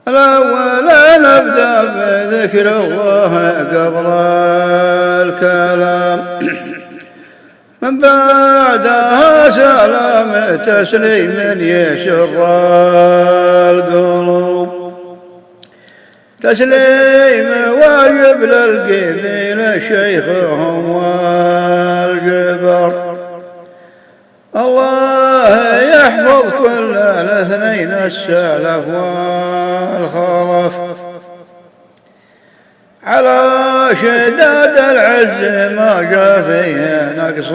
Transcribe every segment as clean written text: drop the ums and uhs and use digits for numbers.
الأول نبدأ بذكر الله قبل الكلام، من بعدها سلام تسليم يسر القلوب، تسليم واجب للقبيل شيخهم والجبر. الله يحفظ كل الاثنين السلف والخلف، على شداد العز ما جاء فيه نقص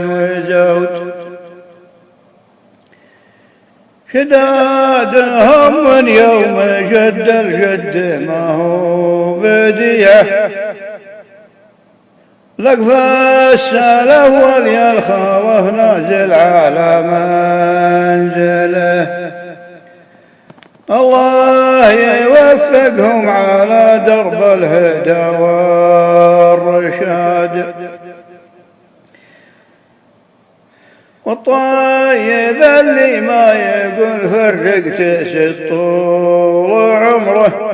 وزود، شدادهم من يوم جد الجد ما هو بديعه، لقف السلف ولي الخلف نازل على منزله. الله يوفقهم على درب الهدى والرشاد، والطيب اللي ما يقول فرقت ست طول عمره،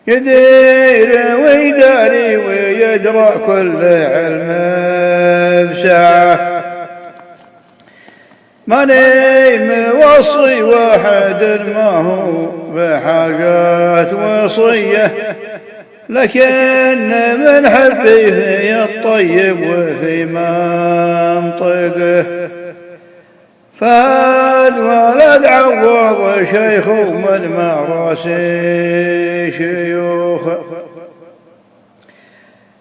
يدير ويداري ويدرى كل علم بسعه. ماني موصي واحد ما هو بحاجات وصيه، لكن من حبي في الطيب وفي منطقه. فهد ولد عوض شيخ من مراسي شيوخه،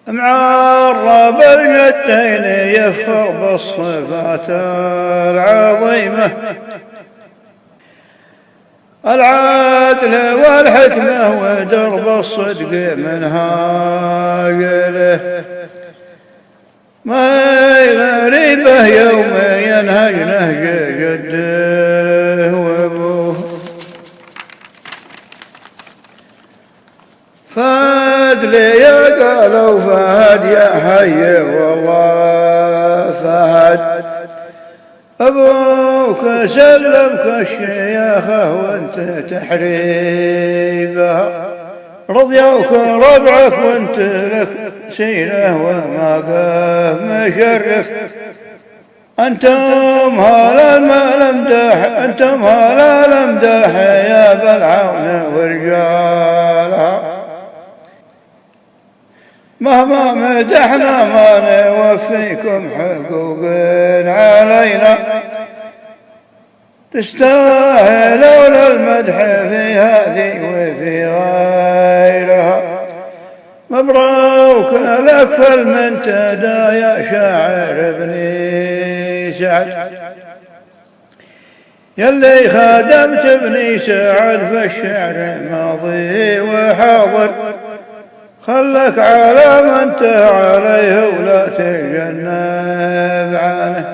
معرب الجدين يفخر بالصفات العظيمة، العدل والحكمة ودرب الصدق منهاجله. ما غريبه يوم ينهج نهج جده وابوه، فهد لي قالوا فهد يا حي والله فهد، أبوك سلمك الشياخة وانت تحريبها، رضيوك ربعك وانت لك سيره ومقام مشرف. أنتم هلا المدح، أنتم هلا المدح يا بالعون ورجالها، مهما مدحنا ما نوفيكم حقوق علينا، تستاهلون المدح في هذه وفي غيرها. مبروك لك فالمنتدى يا شاعر ابن سعد، يلي خادمت ابن سعد في الشعر ماضي وحاضر، خلك على من انت عليه ولا تجنب عنه.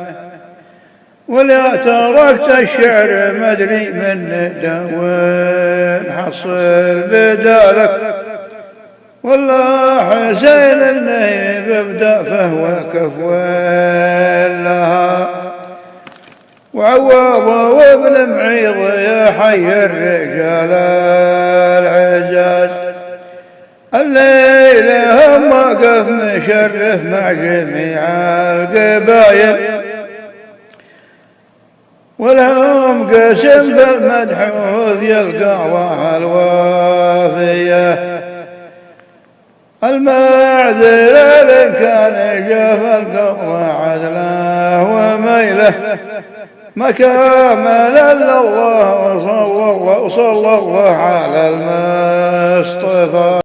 ولا تركت الشعر مدري من وين حصل بدالك، والله حسين النهيب ابدا فهو كفو لها. وعوض وابن معيض يا حي الرجال العزاز، الليلة هم واقف مشرف مع جميع القبايل، ولهم قسم في المدحوث يلقى الله الوافية. المعذر إن كان جاف القبر عدله وميله، ما كامل إلا الله وصلى الله على المصطفى.